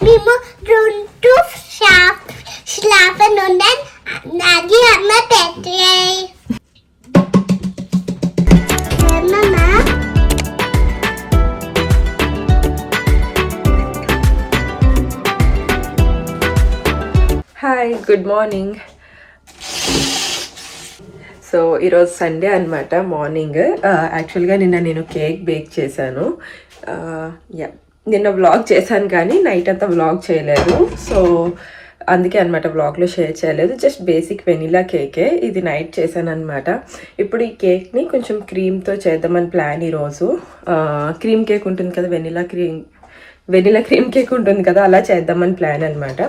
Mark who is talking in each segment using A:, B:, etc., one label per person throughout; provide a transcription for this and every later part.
A: మేము రెండు slapen und dann die hat mir Bett. Mama.
B: Hi good morning. So ఈరోజు Sunday అనమాట. Morning యాక్చువల్గా నేను కేక్ బేక్ చేశాను. నిన్న వ్లాగ్ చేశాను కానీ నైట్ అంతా వ్లాగ్ చేయలేదు. సో అందుకే అనమాట వ్లాగ్లో షేర్ చేయలేదు. జస్ట్ బేసిక్ వెనిలా కేకే. ఇది నైట్ చేశాను అనమాట. ఇప్పుడు ఈ కేక్ని కొంచెం క్రీమ్తో చేద్దామని ప్లాన్ ఈరోజు. క్రీమ్ కేక్ ఉంటుంది కదా, వెనిలా క్రీమ్ కేక్ ఉంటుంది కదా, అలా చేద్దామని ప్లాన్ అనమాట.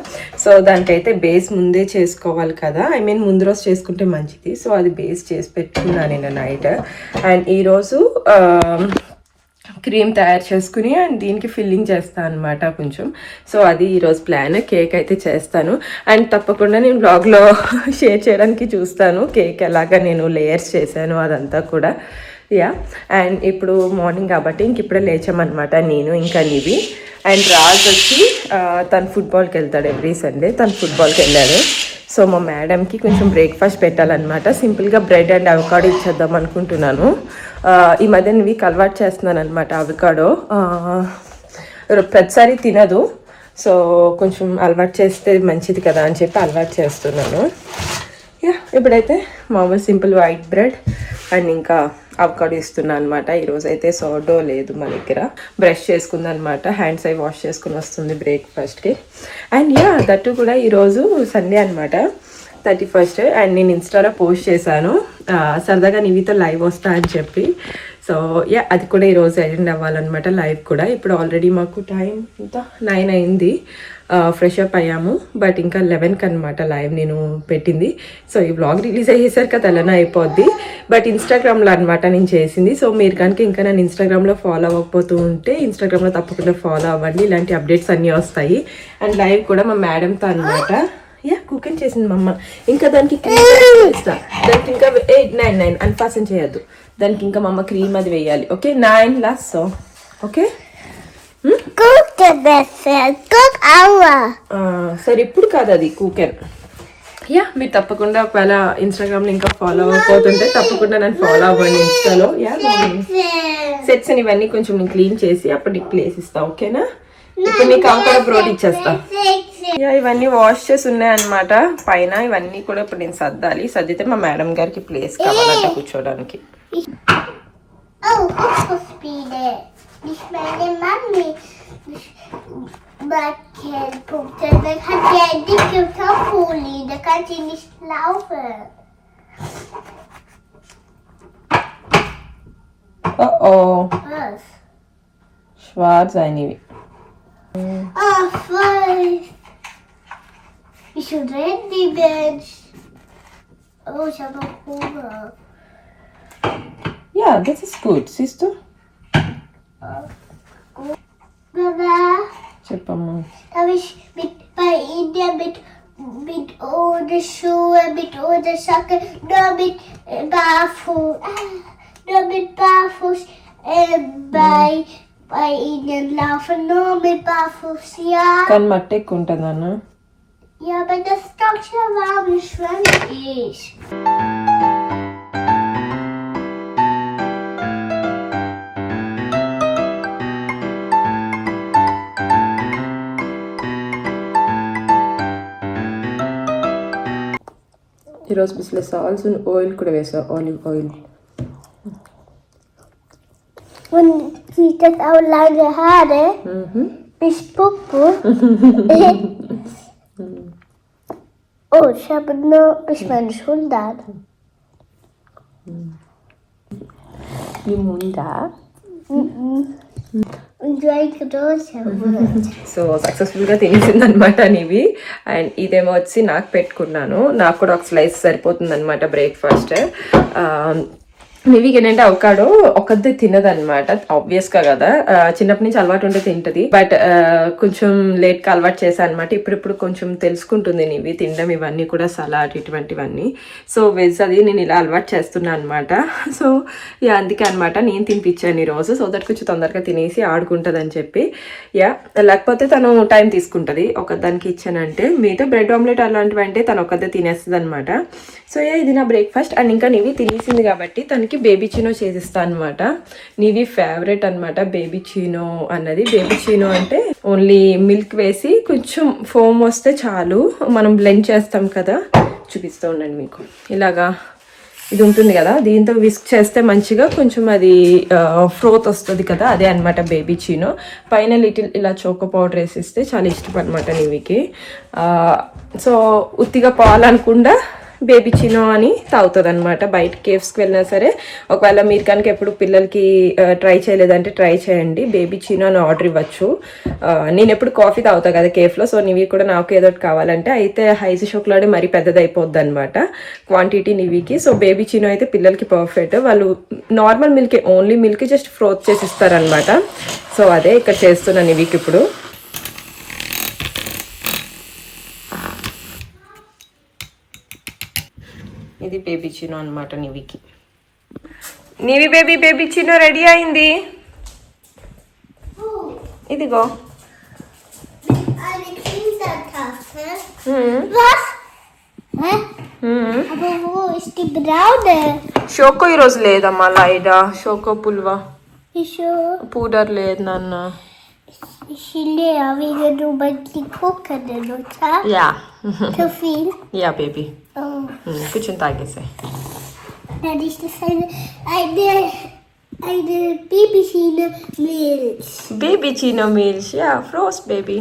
B: సో దానికైతే బేస్ ముందే చేసుకోవాలి కదా, ముందు రోజు చేసుకుంటే మంచిది. సో అది బేస్ చేసి పెట్టుకున్నాను నేను నైట్. అండ్ ఈరోజు క్రీమ్ తయారు చేసుకుని అండ్ దీనికి ఫిల్లింగ్ చేస్తాను అనమాట కొంచెం. సో అది ఈరోజు ప్లాన్. కేక్ అయితే చేస్తాను అండ్ తప్పకుండా నేను బ్లాగ్లో షేర్ చేయడానికి చూస్తాను కేక్ ఎలాగా నేను లేయర్స్ చేశాను అదంతా కూడా. అండ్ ఇప్పుడు మార్నింగ్ కాబట్టి ఇంక ఇప్పుడే లేచామన్నమాట నేను ఇంకా నివి. అండ్ రాజ్ వచ్చి తను ఫుట్బాల్కి వెళ్తాడు ఎవ్రీ సండే. తను ఫుట్బాల్కి వెళ్ళాడు. సో మా మేడంకి కొంచెం బ్రేక్ఫాస్ట్ పెట్టాలన్నమాట. సింపుల్గా బ్రెడ్ అండ్ అవకాడో ఇచ్చేద్దాం అనుకుంటున్నాను. ఈ మధ్య వీక్ అలవాటు చేస్తున్నాను అనమాట అవకాడో. ప్రతిసారి తినదు. సో కొంచెం అలవాటు చేస్తే మంచిది కదా అని చెప్పి అలవాటు చేస్తున్నాను. ఇప్పుడైతే మామూలు సింపుల్ వైట్ బ్రెడ్ అండ్ ఇంకా అవకాడో ఇస్తున్నాను అనమాట. ఈరోజు అయితే సోడో లేదు మా దగ్గర. బ్రష్ చేసుకుంది అనమాట, హ్యాండ్స్ అవి వాష్ చేసుకుని వస్తుంది బ్రేక్ఫాస్ట్కి. అండ్ దట్టు కూడా ఈరోజు సండే అనమాట, 31st. అండ్ నేను ఇన్స్టాలో పోస్ట్ చేశాను సరదాగా నీవితో లైవ్ వస్తా అని చెప్పి. సో అది కూడా ఈరోజు అటెండ్ అవ్వాలన్నమాట లైవ్ కూడా. ఇప్పుడు ఆల్రెడీ మాకు టైం ఇంత 9 అయింది. ఫ్రెష్ అప్ అయ్యాము. బట్ ఇంకా 11కి అనమాట లైవ్ నేను పెట్టింది. సో ఈ వ్లాగ్ రిలీజ్ అయ్యేసరికి అది అలానే అయిపోద్ది. బట్ ఇన్స్టాగ్రామ్లో అనమాట నేను చేసింది. సో మీరు కనుక ఇంకా నేను ఇన్స్టాగ్రామ్లో ఫాలో అవ్వకపోతూ ఉంటే ఇన్స్టాగ్రామ్లో తప్పకుండా ఫాలో అవ్వండి. ఇలాంటి అప్డేట్స్ అన్నీ వస్తాయి. అండ్ లైవ్ కూడా మా మేడంతో అనమాట. కుకింగ్ చేసింది మా అమ్మ. ఇంకా దానికి దానికి ఇంకా 8, 9, 9 అన్ఫాసన్ చేయొద్దు. దానికి ఇంకా మా అమ్మ క్రీమ్ అది వేయాలి. Okay 9 last. సో ఓకే సరే ఇప్పుడు కాదు అది కుకెన్. మీరు తప్పకుండా ఒకవేళ ఇన్స్టాగ్రామ్లో ఇంకా ఫాలో అవ్వకపోతుంటే తప్పకుండా నన్ను ఫాలో అవ్వండి ఇన్స్టాలో. సెట్స్ అని ఇవన్నీ కొంచెం నేను క్లీన్ చేసి అప్పుడు నీకు ప్లేస్ ఇస్తా. ఓకేనా? ఇప్పుడు నీకు అవకాడో బ్రోడ్ ఇచ్చేస్తా. ఇవన్నీ వాష్ చేసి ఉన్నాయన్నమాట పైన. ఇవన్నీ కూడా ఇప్పుడు నేను సర్దాలి. సర్దితే మా మేడం గారికి ప్లేస్ కావాలంట కూర్చోడానికి.
A: Ich meine Mami Wackelpunkte, dann hat die eine dicke Topffolie, da kann sie nicht laufen. Was?
B: Schwarz einige.
A: Voll. Wieso rennen die Menschen? Oh, ich habe noch Hunger.
B: Ja, das ist gut, siehst du?
A: Mama,
B: చెప్పమ్మా.
A: darf ich bei Ihnen mit ohne Schuhe, mit ohne Socke, nur mit Barfuß bei Ihnen laufen, nur mit Barfuß, ja?
B: కానీ మట్టి ఎక్కువ ఉంటుంది అన్న.
A: Ja, aber das ist doch schon warm, wie schwanger ich.
B: ఈరోజు బిస్లెస్ salts oil కూడా వేసా, olive oil.
A: Und sieht das auch lange Haare? Bis Popo. Oh, ich habe nur bis meine Schulter.
B: ఈ ముందా సో సక్సెస్ఫుల్గా తినేసింది అనమాట నీవి. అండ్ ఇదేమో వచ్చి నాకు పెట్టుకున్నాను. నాకు కూడా ఒక స్లైస్ సరిపోతుంది అనమాట బ్రేక్ఫాస్ట్. నివికి ఏంటంటే అవకాడో ఒకది తినదనమాట, ఆబ్వియస్గా కదా, చిన్నప్పటి నుంచి అలవాటు ఉంటే తింటది. బట్ కొంచెం లేట్గా అలవాటు చేశాను అనమాట. ఇప్పుడు కొంచెం తెలుసుకుంటుంది నివి తినడం, ఇవన్నీ కూడా సలాడ్ ఇటువంటివన్నీ. సో వెజ్ అది నేను ఇలా అలవాటు చేస్తున్నాను అనమాట. సో యా అందుకే అనమాట నేను తినిపించాను ఈరోజు, సో దట్ కొంచెం తొందరగా తినేసి ఆడుకుంటుంది అని చెప్పి. యా లేకపోతే తను టైం తీసుకుంటుంది ఒకదానికి ఇచ్చానంటే. మిగతా బ్రెడ్ ఆమ్లెట్ అలాంటివి అంటే తను ఒకదే తినేస్తుంది అనమాట. సో యా ఇది నా బ్రేక్ఫాస్ట్. అండ్ ఇంకా నివి తినేసింది కాబట్టి తనకి బేబీ చీనో చేసిస్తాను అనమాట. నివి ఫేవరెట్ అనమాట బేబీ చీనో అన్నది. బేబీ చీనో అంటే ఓన్లీ మిల్క్ వేసి కొంచెం ఫోమ్ వస్తే చాలు, మనం బ్లెండ్ చేస్తాం కదా, చూపిస్తూ ఉండండి మీకు. ఇలాగా ఇది ఉంటుంది కదా, దీంతో విస్క్ చేస్తే మంచిగా కొంచెం అది ఫ్రోత్ వస్తుంది కదా, అదే అనమాట బేబీ చీనో. పైన లిటిల్ ఇలా చోకో పౌడర్ వేసిస్తే చాలా ఇష్టం అనమాట నివికి. సో ఉత్తిగా పాలనకుండా బేబీ చీనో అని తాగుతుంది అనమాట. బయట కేఫ్స్కి వెళ్ళినా సరే, ఒకవేళ మీరు కనుక ఎప్పుడు పిల్లలకి ట్రై చేయలేదంటే ట్రై చేయండి, బేబీ చీనో అని ఆర్డర్ ఇవ్వచ్చు. నేను ఎప్పుడు కాఫీ తాగుతాను కదా కేఫ్లో, సో నివి కూడా నాకు ఏదో కావాలంటే అయితే హైస్ షోక్లాడే మరీ పెద్దది అయిపోద్ది అనమాట క్వాంటిటీ నివికి. సో బేబీ చీనో అయితే పిల్లలకి పర్ఫెక్ట్. వాళ్ళు normal milk, only milk just froth చేసి ఇస్తారనమాట. సో అదే ఇక్కడ చేస్తున్నాను నివికి ఇప్పుడు. ఇది బేబీ చీనో అనమాట నివికి. నివి బేబీ చీనో రెడీ అయింది. ఇదిగో షోకో ఈరోజు లేదమ్మా, లైడా షోకో పుల్వా పౌడర్ లేదు నాన్న. యా బేబీ కూర్చొని తాగేసాయి. Baby Chino meals, yeah, frost baby.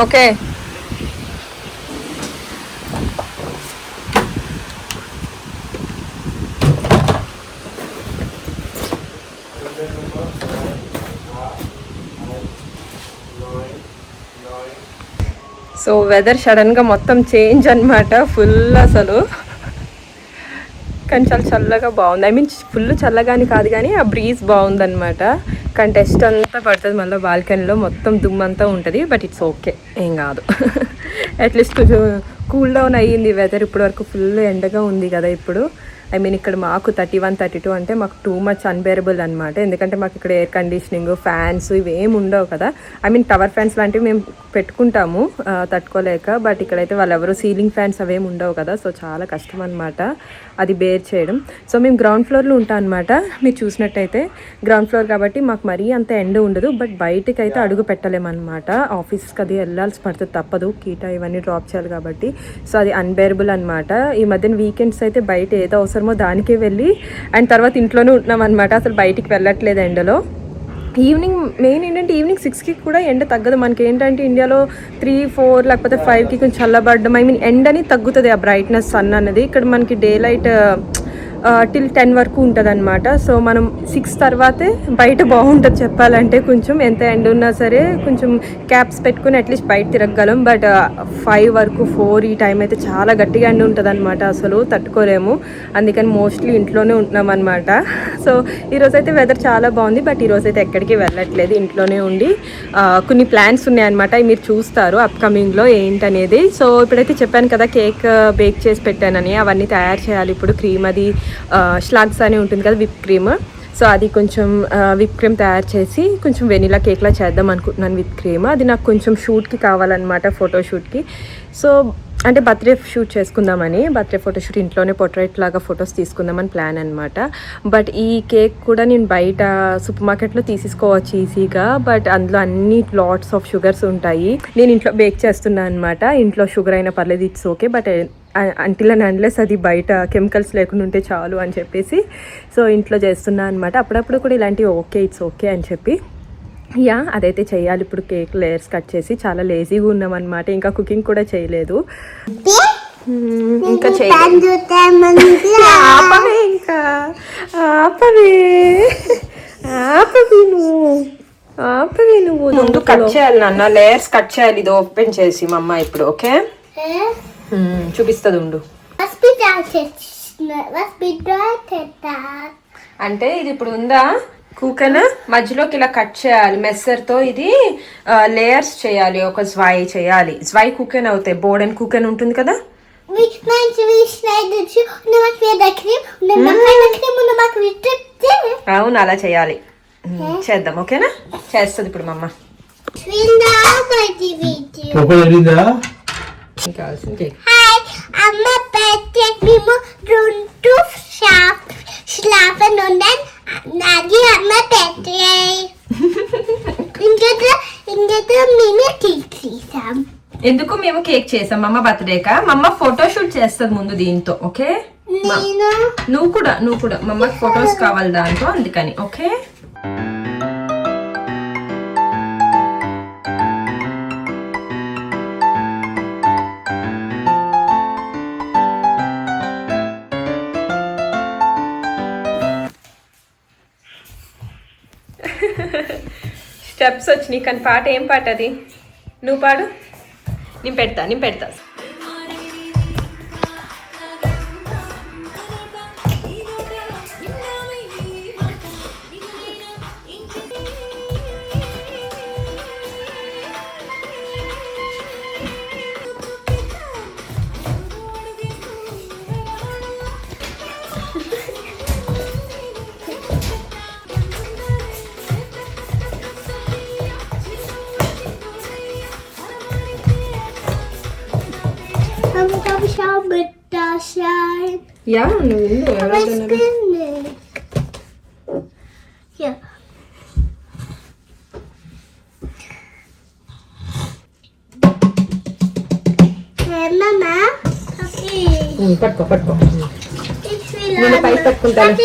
B: Okay. So weather సడన్గా మొత్తం చేంజ్ అనమాట, ఫుల్ అసలు. కానీ చాలా చల్లగా బాగుంది. ఐ మీన్ ఫుల్ చల్లగాని కాదు కానీ ఆ బ్రీజ్ బాగుందన్నమాట. కానీ టెస్ట్ అంతా పడుతుంది మళ్ళీ బాల్కనీలో, మొత్తం దుమ్మంతా ఉంటుంది. బట్ ఇట్స్ ఓకే, ఏం కాదు. అట్లీస్ట్ కొంచెం కూల్ డౌన్ అయ్యింది వెదర్. ఇప్పటి వరకు ఫుల్ ఎండగా ఉంది కదా ఇప్పుడు. ఐ మీన్ ఇక్కడ మాకు 31, 32 అంటే మాకు టూ మచ్ అన్బేరబుల్ అనమాట. ఎందుకంటే మాకు ఇక్కడ ఎయిర్ కండిషనింగ్, ఫ్యాన్స్ ఇవేమి ఉండవు కదా. ఐ మీన్ టవర్ ఫ్యాన్స్ లాంటివి మేము పెట్టుకుంటాము తట్టుకోలేక. బట్ ఇక్కడైతే వాళ్ళు ఎవరు సీలింగ్ ఫ్యాన్స్ అవేమి ఉండవు కదా. సో చాలా కష్టం అనమాట అది బేర్ చేయడం. సో మేము గ్రౌండ్ ఫ్లోర్లో ఉంటాం అనమాట. మీరు చూసినట్టయితే గ్రౌండ్ ఫ్లోర్ కాబట్టి మాకు మరీ అంత ఎండ ఉండదు. బట్ బయటకి అయితే అడుగు పెట్టలేమన్నమాట. ఆఫీస్కి అది వెళ్ళాల్సి పడుతుంది, తప్పదు, కీటా ఇవన్నీ డ్రాప్ చేయాలి కాబట్టి. సో అది అన్బేరబుల్ అనమాట. ఈ మధ్యన వీకెండ్స్ అయితే బయట ఏదో అవసరమో దానికే వెళ్ళి అండ్ తర్వాత ఇంట్లోనే ఉంటున్నాం అనమాట. అసలు బయటికి వెళ్ళట్లేదు ఎండలో. ఈవినింగ్ మెయిన్ ఏంటంటే ఈవినింగ్ 6కి కూడా ఎండ తగ్గదు. మనకి ఏంటంటే ఇండియాలో 3, 4 లేకపోతే 5కి కొంచెం చల్లబడ్డం, ఐ మీన్ ఎండని తగ్గుతుంది ఆ బ్రైట్నెస్ సన్ అన్నది. ఇక్కడ మనకి డే లైట్ టిల్ 10 వరకు ఉంటుంది అనమాట. సో మనం 6 తర్వాతే బయట బాగుంటుంది చెప్పాలంటే. కొంచెం ఎంత ఎండ ఉన్నా సరే కొంచెం క్యాప్స్ పెట్టుకుని అట్లీస్ట్ బయట తిరగగలం. బట్ 5 వరకు 4 ఈ టైం అయితే చాలా గట్టిగా ఎండ ఉంటుంది అనమాట, అసలు తట్టుకోలేము. అందుకని మోస్ట్లీ ఇంట్లోనే ఉంటున్నాం అనమాట. సో ఈరోజైతే వెదర్ చాలా బాగుంది. బట్ ఈరోజైతే ఎక్కడికి వెళ్ళట్లేదు, ఇంట్లోనే ఉండి కొన్ని ప్లాన్స్ ఉన్నాయన్నమాట. మీరు చూస్తారు అప్కమింగ్లో ఏంటనేది. సో ఇప్పుడైతే చెప్పాను కదా కేక్ బేక్ చేసి పెట్టానని, అవన్నీ తయారు చేయాలి ఇప్పుడు. క్రీమ్ అది స్లాగ్స్ అని ఉంటుంది కదా, విప్ క్రీమ్. సో అది కొంచెం విప్ క్రీమ్ తయారు చేసి కొంచెం వెనిలా కేక్లా చేద్దాం అనుకుంటున్నాను విత్ క్రీమ్. అది నాకు కొంచెం షూట్కి కావాలన్నమాట, ఫోటోషూట్కి. సో అంటే బర్త్డే షూట్ చేసుకుందామని, బర్త్డే ఫోటోషూట్ ఇంట్లోనే పోర్ట్రైట్ లాగా ఫొటోస్ తీసుకుందామని ప్లాన్ అనమాట. బట్ ఈ కేక్ కూడా నేను బయట సూపర్ మార్కెట్లో తీసుకోవచ్చు ఈజీగా, బట్ అందులో అన్ని లాట్స్ ఆఫ్ షుగర్స్ ఉంటాయి. నేను ఇంట్లో బేక్ చేస్తున్నాను అనమాట. ఇంట్లో షుగర్ అయినా పర్లేదు, it's okay, but until and unless అది బయట కెమికల్స్ లేకుండా ఉంటే చాలు అని చెప్పేసి సో ఇంట్లో చేస్తున్నా అనమాట. అప్పుడప్పుడు కూడా ఇలాంటివి ఓకే, ఇట్స్ ఓకే అని చెప్పి యా అదైతే చేయాలి. ఇప్పుడు కేక్ లేయర్స్ కట్ చేసి చాలా లేజీగా ఉన్నాం అనమాట. ఇంకా కుకింగ్ కూడా చేయలేదు, ఇంకా ఆపవే, ఇంకా ఆపవే నువ్వు ముందు కట్ చేయాలి నాన్న, లేయర్స్ కట్ చేయాలి. ఇది ఓపెన్ చేసి మా అమ్మ ఇప్పుడు ఓకే చూపిస్తుంది ఉండు. అంటే ఇది ఇప్పుడు ఉందా కూకన్, మధ్యలోకి ఇలా కట్ చేయాలి మెస్సర్తో. ఇది లేయర్స్ చేయాలి, ఒక స్వై చేయాలి. స్వై కూకన్ అవుతాయి, బోర్డెన్ కూకన్ ఉంటుంది కదా. అవును అలా చేయాలి, చేద్దాం ఓకేనా. చేస్తుంది ఇప్పుడు మా అమ్మ. కావాల్సింది
A: Amma betek mimo runtu schlafen und dann Nagi Amma betek. ఇంకేదో మేమే కేక్ చేసాం.
B: ఎందుకు మేము కేక్ చేసాం మమ్మ బర్త్డేకా? మమ్మ ఫోటో షూట్ చేస్తుంది ముందు దీంతో ఓకే. నువ్వు కూడా మమ్మకి ఫొటోస్ కావాలి దాంతో, అందుకని ఓకే. స్టెప్స్ వచ్చినాయి కానీ పాట ఏం పాట అది? నువ్వు పాడు, నేను పెడతా. యా నువ్వు పట్టుకో నేను పై పట్టుకుంటాను.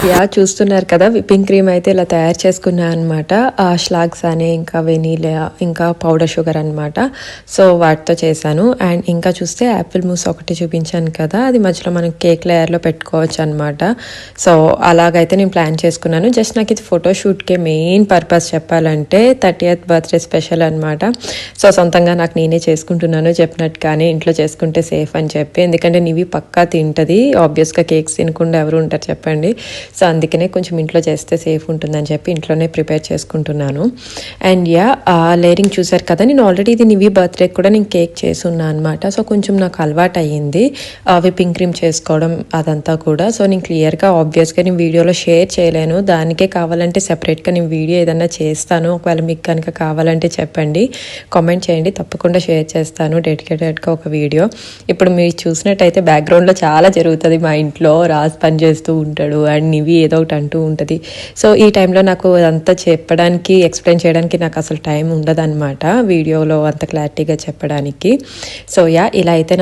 B: యా చూస్తున్నారు కదా, విప్పింగ్ క్రీమ్ అయితే ఇలా తయారు చేసుకున్నా అనమాట. స్లాగ్స్ అని ఇంకా వెనీలా ఇంకా పౌడర్ షుగర్ అనమాట. సో వాటితో చేశాను. అండ్ ఇంకా చూస్తే యాపిల్ మూస్ ఒకటి చూపించాను కదా, అది మధ్యలో మనం కేక్ లేయర్లో పెట్టుకోవచ్చు అనమాట. సో అలాగైతే నేను ప్లాన్ చేసుకున్నాను. జస్ట్ నాకు ఇది ఫోటోషూట్కే మెయిన్ పర్పస్ చెప్పాలంటే 30th బర్త్డే స్పెషల్ అనమాట. సో సొంతంగా నాకు నేనే చేసుకుంటున్నాను చెప్పినట్టుగానే, ఇంట్లో చేసుకుంటే సేఫ్ అని చెప్పి. ఎందుకంటే నివి పక్కా తింటుంది, ఆబ్వియస్గా కేక్స్ తినకుండా ఎవరు ఉంటారు చెప్పండి. సో అందుకనే కొంచెం ఇంట్లో చేస్తే సేఫ్ ఉంటుందని చెప్పి ఇంట్లోనే ప్రిపేర్ చేసుకుంటున్నాను. అండ్ యా లేయరింగ్ చూసారు కదా, నేను ఆల్రెడీ ఇది నివి బర్త్డే కూడా నేను కేక్ చేసి ఉన్నా అనమాట. సో కొంచెం నాకు అలవాటు అయ్యింది విప్పింగ్ క్రీమ్ చేసుకోవడం అదంతా కూడా. సో నేను క్లియర్గా ఆబ్వియస్గా నేను వీడియోలో షేర్ చేయలేను, దానికే కావాలంటే సెపరేట్గా నేను వీడియో ఏదన్నా చేస్తాను. ఒకవేళ మీకు కనుక కావాలంటే చెప్పండి, కామెంట్ చేయండి, తప్పకుండా షేర్ చేస్తాను డెడికేటెడ్గా ఒక వీడియో. ఇప్పుడు మీరు చూసినట్టయితే బ్యాక్గ్రౌండ్లో చాలా జరుగుతుంది మా ఇంట్లో. రాజ్ పని చేస్తూ ఉంటాడు అండ్ నివి ఏదో ఒకటి అంటూ ఉంటుంది. సో ఈ టైంలో నాకు అదంతా చెప్పడానికి, ఎక్స్ప్లెయిన్ చేయడానికి నాకు అసలు టైం ఉండదన్నమాట వీడియోలో అంత క్లారిటీగా చెప్పడానికి. సో యా ఇలా అయితే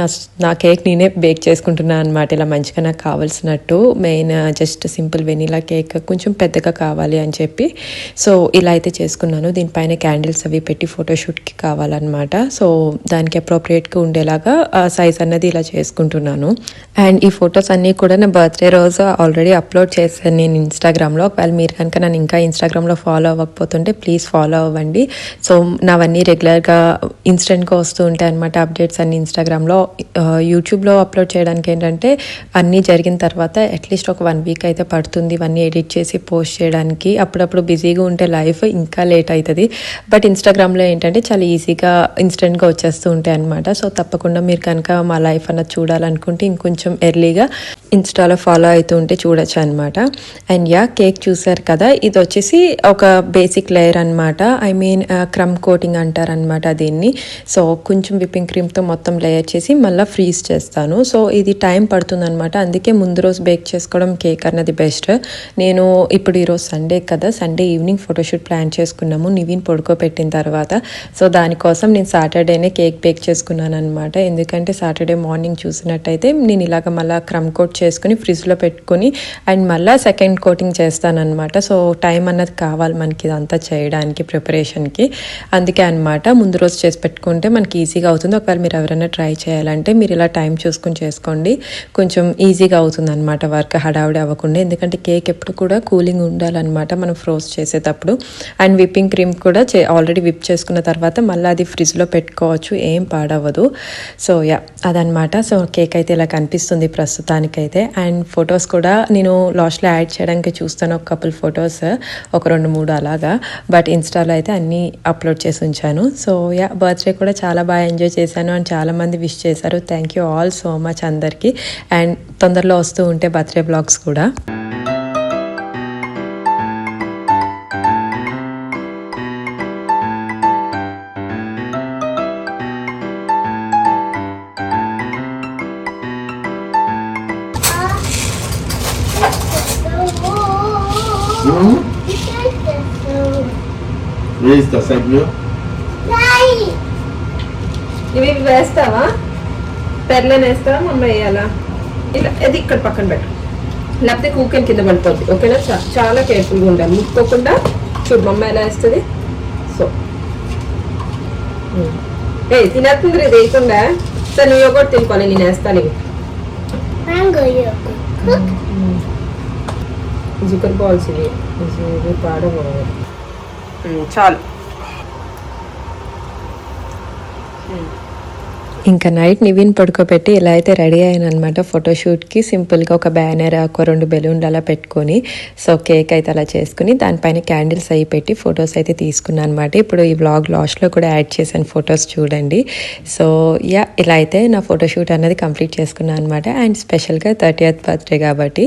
B: నా కేక్ నేనే బేక్ చేసుకుంటున్నాను అనమాట. ఇలా మంచిగా నాకు కావాల్సినట్టు, main just simple vanilla cake కొంచెం పెద్దగా కావాలి అని చెప్పి సో ఇలా అయితే చేసుకున్నాను. దీనిపైన క్యాండిల్స్ అవి పెట్టి ఫోటోషూట్కి కావాలన్నమాట. సో దానికి అప్రోప్రియేట్గా ఉండేలాగా సైజ్ అన్నది ఇలా చేసుకుంటున్నాను. అండ్ ఈ ఫొటోస్ అన్నీ కూడా నా బర్త్డే రోజు ఆల్రెడీ అప్లోడ్ చేశాను నేను ఇన్స్టాగ్రామ్లో. ఒకవేళ మీరు కనుక నన్ను ఇంకా ఇన్స్టాగ్రామ్లో ఫాలో అవ్వకపోతుంటే ప్లీజ్ ఫాలో అవ్వండి. సో నావన్నీ రెగ్యులర్గా ఇన్స్టెంట్గా వస్తూ ఉంటాయి అనమాట అప్డేట్స్ అన్ని ఇన్స్టాగ్రామ్లో. యూట్యూబ్లో అప్లోడ్ చేయడానికి ఏంటంటే అన్నీ జరిగిన తర్వాత అట్లీస్ట్ ఒక 1 వీక్ అయితే పడుతుంది ఇవన్నీ ఎడిట్ చేసి పోస్ట్ చేయడానికి. అప్పుడప్పుడు బిజీగా ఉంటే లైఫ్ ఇంకా లేట్ అవుతుంది. బట్ ఇన్స్టాగ్రామ్లో ఏంటంటే చాలా ఈజీగా ఇన్స్టెంట్గా వచ్చేస్తూ ఉంటాయి అనమాట. సో తప్పకుండా మీరు కనుక మా లైఫ్ అన్నది చూడాలనుకుంటే ఇంకొంచెం ఎర్లీగా ఇన్స్టాలో ఫాలో అవుతూ ఉంటే చూడొచ్చు అనమాట. అండ్ యా కేక్ చూసారు కదా, ఇది వచ్చేసి ఒక బేసిక్ లేయర్ అనమాట. ఐ మీన్ క్రమ్ కోటింగ్ అంటారనమాట దీన్ని. సో కొంచెం విప్పింగ్ క్రీమ్తో మొత్తం లేయర్ చేసి మళ్ళీ ఫ్రీజ్ చేస్తాను. సో ఇది టైం పడుతుంది అనమాట. అందుకే ముందు రోజు బేక్ చేసుకోవడం కేక్ అన్నది బెస్ట్. నేను ఇప్పుడు ఈరోజు సండే కదా, సండే ఈవినింగ్ ఫోటోషూట్ ప్లాన్ చేసుకున్నాము నివిన్ పడుకోబెట్టిన తర్వాత. సో దానికోసం నేను సాటర్డేనే కేక్ బేక్ చేసుకున్నాను అనమాట. ఎందుకంటే సాటర్డే మార్నింగ్ చూసినట్టయితే నేను ఇలాగ మళ్ళీ క్రమ్ కోట్ చేసుకుని ఫ్రిడ్జ్లో పెట్టుకుని అండ్ మళ్ళీ సెకండ్ కోటింగ్ చేస్తానన్నమాట. సో టైం అన్నది కావాలి మనకి ఇదంతా చేయడానికి, ప్రిపరేషన్కి. అందుకే అనమాట ముందు రోజు చేసి పెట్టుకుంటే మనకి ఈజీగా అవుతుంది. ఒకవేళ మీరు ఎవరైనా ట్రై చేయాలంటే మీరు ఇలా టైం చూసుకుని చేసుకోండి, కొంచెం ఈజీగా అవుతుంది అనమాట వర్క్ హడావుడి అవ్వకుండా. ఎందుకంటే కేక్ ఎప్పుడు కూడా కూలింగ్ ఉండాలన్నమాట మనం ఫ్రోజ్ చేసేటప్పుడు. అండ్ విప్పింగ్ క్రీమ్ కూడా ఆల్రెడీ విప్ చేసుకున్న తర్వాత మళ్ళీ అది ఫ్రిడ్జ్లో పెట్టుకోవచ్చు, ఏం పాడవ్వదు. సో యా అదనమాట. సో కేక్ అయితే ఇలా కనిపిస్తుంది ప్రస్తుతానికైతే. అండ్ ఫొటోస్ కూడా నేను లాస్ట్లో యాడ్ చేయడానికి చూస్తాను, ఒక కపుల్ ఫొటోస్, ఒక 2-3 అలాగా. బట్ ఇన్స్టాలో అయితే అన్నీ అప్లోడ్ చేసి ఉంచాను. సో యా బర్త్డే కూడా చాలా బాగా ఎంజాయ్ చేశాను అండ్ చాలామంది విష్ చేశారు. Thank you all so much అందరికీ. అండ్ తొందరలో వస్తూ ఉంటే బర్త్డే బ్లాగ్స్ కూడా.
C: వేస్తా సైడ్లో
B: ఇవి వేస్తావా? పెర్లని వేస్తావా? మమ్మ వేయాలా? ఇలా అది ఇక్కడ పక్కన పెట్టు, లేకపోతే కూకెన్ కింద పడిపోద్ది. ఓకేనా? చాలా కేర్ఫుల్గా ఉండాలి, ముట్టుకోకుండా. చూడు మమ్మ ఎలా వేస్తుంది. సో తినేస్తుంది ఇది వేయకుండా. సరే నువ్వు ఒకటి తినుకోవాలి, నేను వేస్తాను. ఇవి జిగర్ బాల్స్, ఇవి పాడబోదు. చాలు. ఇంకా నైట్ నివిన్ పడుకోబెట్టి ఇలా అయితే రెడీ అయ్యాను అనమాట ఫోటోషూట్కి. సింపుల్గా ఒక బ్యానర్, ఒక 2 బెలూన్లు అలా పెట్టుకొని, సో కేక్ అయితే అలా చేసుకుని దానిపైన క్యాండిల్స్ అవి పెట్టి ఫొటోస్ అయితే తీసుకున్నాను అనమాట. ఇప్పుడు ఈ వ్లాగ్ లాస్ట్లో కూడా యాడ్ చేశాను ఫొటోస్ చూడండి. సో యా ఇలా అయితే నా ఫోటోషూట్ అనేది కంప్లీట్ చేసుకున్నాను అనమాట. అండ్ స్పెషల్గా 30th బర్త్డే కాబట్టి.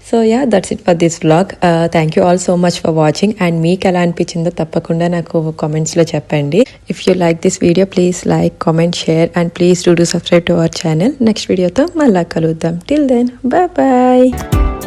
B: So yeah that's it for this vlog. Thank you all so much for watching. And మీకు ఎలా అనిపించిందో తప్పకుండా నాకు కామెంట్స్లో చెప్పండి. If you like this video please like, comment, share and please do subscribe to our channel. Next video తో మళ్ళా కలుద్దాం. Till then, bye bye.